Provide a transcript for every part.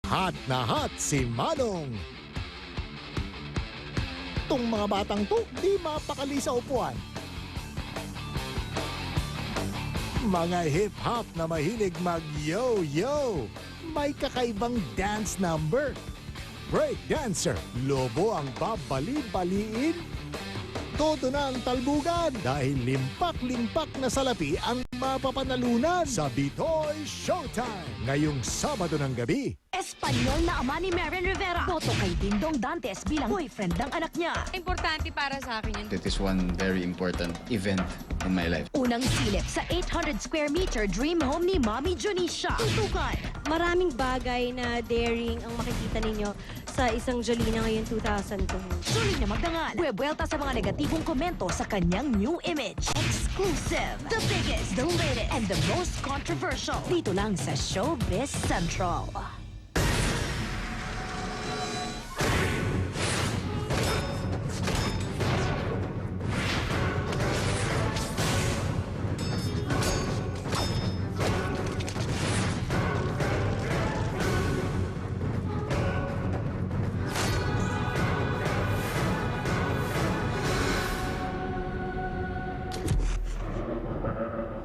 hot na hot si Manong. Tong mga batang to, di mapakali sa upuan. Mga hip-hop na mahilig mag-yo-yo. May kakaibang dance number. Break dancer, lobo ang babali-baliin. Todo na ang talbugan dahil limpak-limpak na salapi ang mapapanalunan sa Bitoy Showtime ngayong Sabado ng gabi. Espanyol na ama ni Marian Rivera. Boto kay Dingdong Dantes bilang boyfriend ng anak niya. Importante para sa akin yun. It is one very important event in my life. Unang silip sa 800 square meter dream home ni Mami Junisha. Tutukan. Maraming bagay na daring ang makikita ninyo sa isang Jolina ngayon 2002. Sulit na magdangal. Buwebwelta sa mga negatibong komento sa kanyang new image. Exclusive. The biggest, the latest, and the most controversial. Dito lang sa Showbiz Central.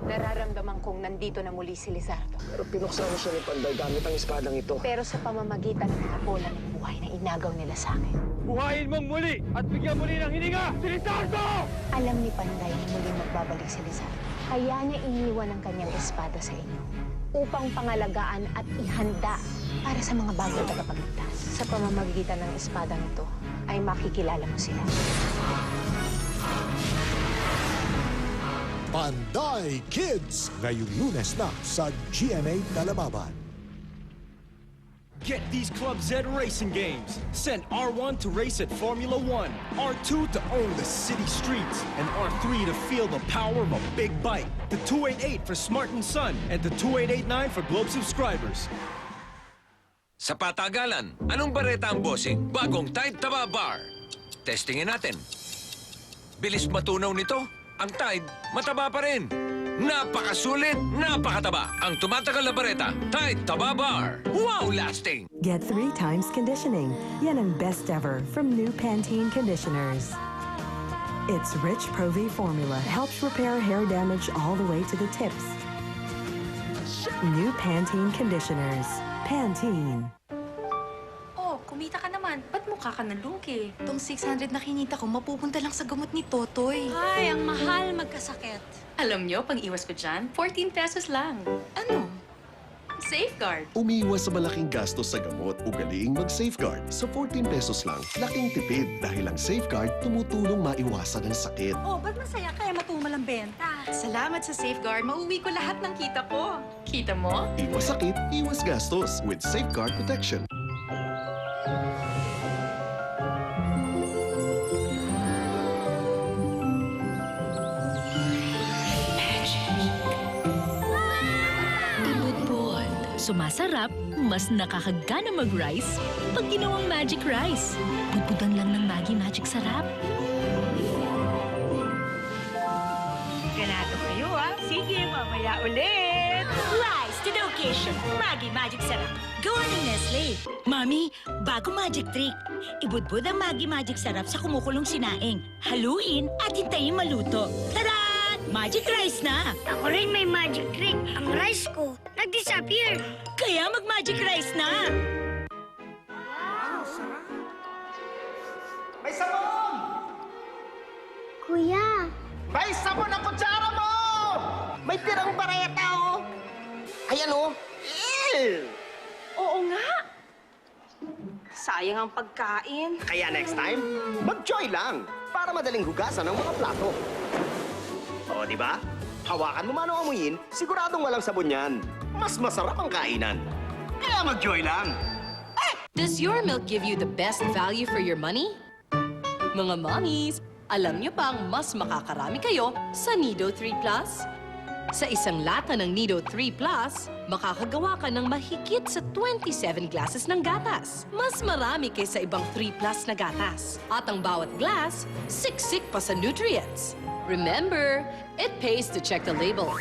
Nararamdaman kong nandito na muli si Lizardo. Pero pinuksan mo siya ni Panday gamit ang espadang ito. Pero sa pamamagitan ng kabola ng buhay na inagaw nila sa akin. Buhayin mong muli at bigyan muli ng hininga si Lizardo! Alam ni Panday na muli magbabalik si Lizardo. Kaya niya iniwan ang kanyang espada sa inyo upang pangalagaan at ihanda para sa mga bagong tagapagligtas. Sa pamamagitan ng espadang ito ay makikilala mo sila. Panday Kids ngayong Lunes na sa GMA Talababan. Get these Club Z racing games. Send R1 to race at Formula 1, R2 to own the city streets, and R3 to feel the power of a big bike. The 288 for Smart & Son, and the 2889 for Globe subscribers. Sa patagalan, anong bareta ang bossing? Bagong Tide Taba Bar. Testingin natin. Bilis matunaw nito. Ang Tide, mataba pa rin. Napakasulit, napakataba. Ang tumatagal na bareta, Tide Taba Bar. Wow lasting! Get 3 times conditioning. Yan ang best ever from new Pantene conditioners. Its rich Pro V formula helps repair hair damage all the way to the tips. New Pantene conditioners. Pantene. Oh, kumita ka naman. Ba't mukha ka nalugi? Itong 600 na kinita ko, mapupunta lang sa gamot ni Totoy. Ay, ang mahal magkasakit. Alam nyo, pang iwas ko dyan, 14 pesos lang. Ano? Safeguard. Umiiwas sa malaking gastos sa gamot. Ugaliing mag-Safeguard. Sa 14 pesos lang, laking tipid dahil ang Safeguard tumutulong maiwasan ang sakit. Oh, ba't masaya kaya matumal ang benta? Salamat sa Safeguard, mauwi ko lahat ng kita ko. Kita mo? Iwas sakit, iwas gastos with Safeguard Protection. Sumasarap, mas nakakagana mag-rice pag ginawang Magic Rice. Budbudan lang ng Maggi Magic Sarap. Ganado kayo, ha? Sige, mamaya ulit. Rise to the occasion. Maggi Magic Sarap. Gawa ng Nestle. Mami, bago magic trick. Ibudbud ang Maggi Magic Sarap sa kumukulong sinaing. Haluin at hintayin maluto. Tada! Magic rice na! Ako rin may magic trick. Ang rice ko, nag-disappear. Kaya mag-magic rice na! May sabon! Kuya, May sabon ang kutsara mo! May tirang bareta, oh! Ayan, oh! Ew! Oo nga. Sayang ang pagkain. Kaya next time, mag-joy lang para madaling hugasan ang mga plato. O, di ba? Hawakan mo man o amuyin, siguradong walang sabon yan. Mas masarap ang kainan. Kaya mag-joy lang. Does your milk give you the best value for your money? Mga mommies, alam niyo bang mas makakarami kayo sa Nido 3 Plus? Sa isang lata ng Nido 3 Plus, makakagawa ka ng mahigit sa 27 glasses ng gatas. Mas marami kaysa ibang 3 Plus na gatas. At ang bawat glass, siksik pa sa nutrients. Remember, it pays to check the label.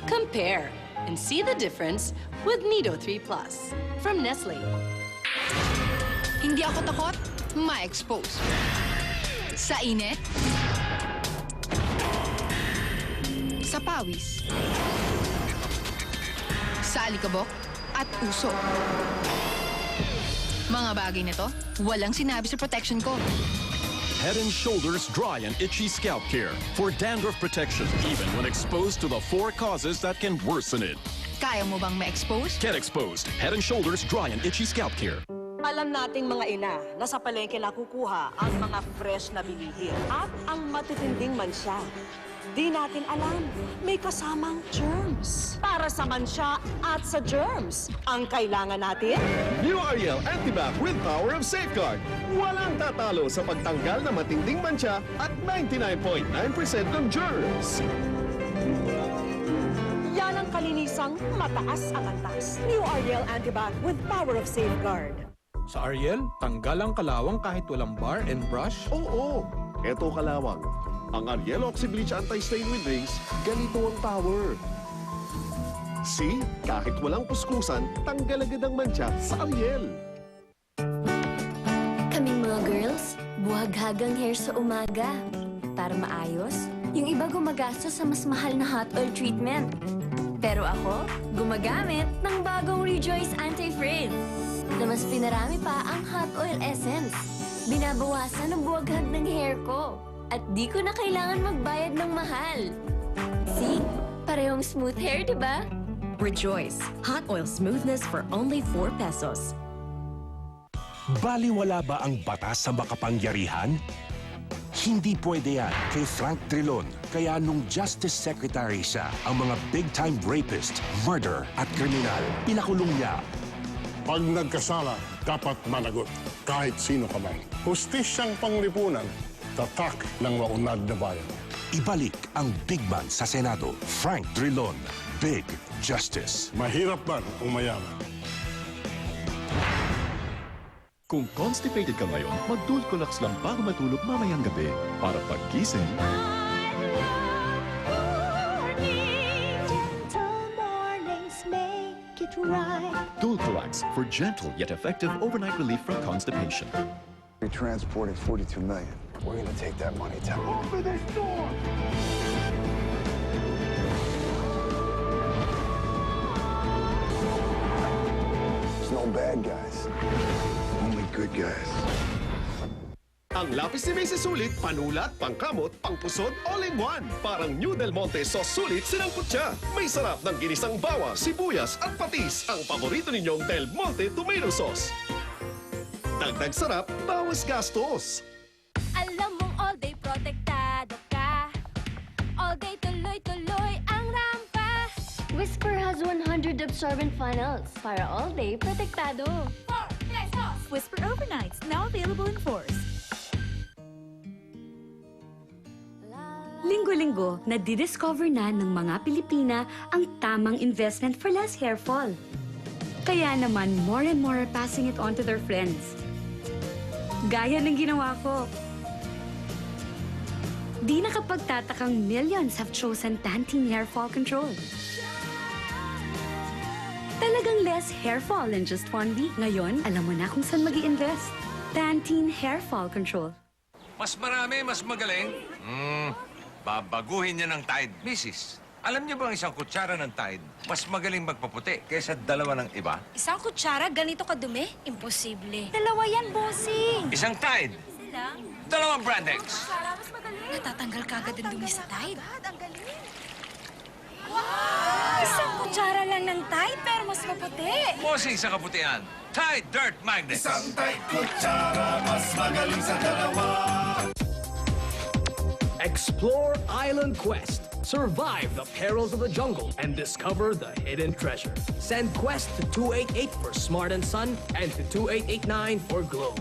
Compare. And see the difference with Nido 3 Plus from Nestle. Hindi ako takot, ma-expose. Sa init, sa pawis, sa alikabok, at uso. Mga bagay na to, walang sinabi sa protection ko. Head & Shoulders Dry and Itchy Scalp Care for dandruff protection, even when exposed to the 4 causes that can worsen it. Kaya mo bang ma-expose? Get exposed. Head & Shoulders Dry and Itchy Scalp Care. Alam nating mga ina na sa palengke nakukuha ang mga fresh na bilihin at ang matitinding mansya. Di natin alam, may kasamang germs. Para sa mansya at sa germs, ang kailangan natin... New Ariel Antibac with Power of Safeguard. Walang tatalo sa pagtanggal ng matinding mancha at 99.9% ng germs. Yan ang kalinisang mataas ang antas. New Ariel Antibac with Power of Safeguard. Sa Ariel, tanggal ang kalawang kahit walang bar and brush? Oo, eto kalawang. Ang Ariel Oxy-Bleach Anti-Stain with Rings, ganito ang power. See? Kahit walang kuskusan, tanggal agad ang mancha sa Ariel. Kaming mga girls, buhaghagang hair sa umaga. Para maayos, yung iba gumagastos sa mas mahal na hot oil treatment. Pero ako, gumagamit ng bagong Rejoice Anti-Frizz na mas pinarami pa ang hot oil essence. Binabawasan ang buwaghag ng hair ko. At di ko na kailangan magbayad ng mahal. See? Parehong smooth hair, di ba? Rejoice. Hot oil smoothness for only 4 pesos. Baliwala ba ang batas sa makapangyarihan? Hindi pwede yan kay Frank Trilon. Kaya nung Justice Secretary siya, ang mga big-time rapist, murder at kriminal, pinakulong niya. Pag nagkasala, dapat managot. Kahit sino ka man. Hustisyang panglipunan, tatak ng maunad na bayan. Ibalik ang big man sa Senado. Frank Trilon. Big Justice. Mahirap man o mayaman. Kung constipated ka ngayon, mag-Dulcolax lang bago matulog mamayang gabi. Para paggising, Dulcolax for gentle yet effective overnight relief from constipation. We transported 42 million. We're gonna take that money to open this door. There's no bad guys, only good guys. Ang lapis ni Macy's Sulit, panulat, pangkamot, pangpusod, all-in-one. Parang New Del Monte Sauce Sulit, sinangkot siya. May sarap ng ginisang bawang, sibuyas at patis. Ang paborito ninyong Del Monte Tomato Sauce. Dagdag sarap, bawas gastos. Alam mong all day protektado ka. All day tuloy-tuloy ang rampa. Whisper has 100 absorbent funnels para all day protektado. 4 pesos! Whisper Overnights, now available in force. Linggo-linggo, nadidiscover na ng mga Pilipina ang tamang investment for less hair fall. Kaya naman, more and more are passing it on to their friends. Gaya ng ginawa ko. Di nakapagtatakang millions have chosen Pantene Hair Fall Control. Talagang less hair fall in just 1 week. Ngayon, alam mo na kung saan mag-i-invest. Pantene Hair Fall Control. Mas marami, mas magaling. Babaguhin niya ng Tide. Mrs., alam niyo ba ang isang kutsara ng Tide mas magaling magpaputi kaysa 2 ng iba? Isang kutsara, ganito kadumi? Imposible. Dalawa yan, bossing. Isang Tide, 2 Brandex. Natatanggal kagad ang dumi sa Tide. Isang kutsara lang ng Tide, pero mas maputi. Bossing sa kaputian, Tide Dirt Magnet. Isang Tide kutsara, mas magaling sa dalawa. Explore Island Quest. Survive the perils of the jungle and discover the hidden treasure. Send Quest to 288 for Smart and Son and to 2889 for Globe.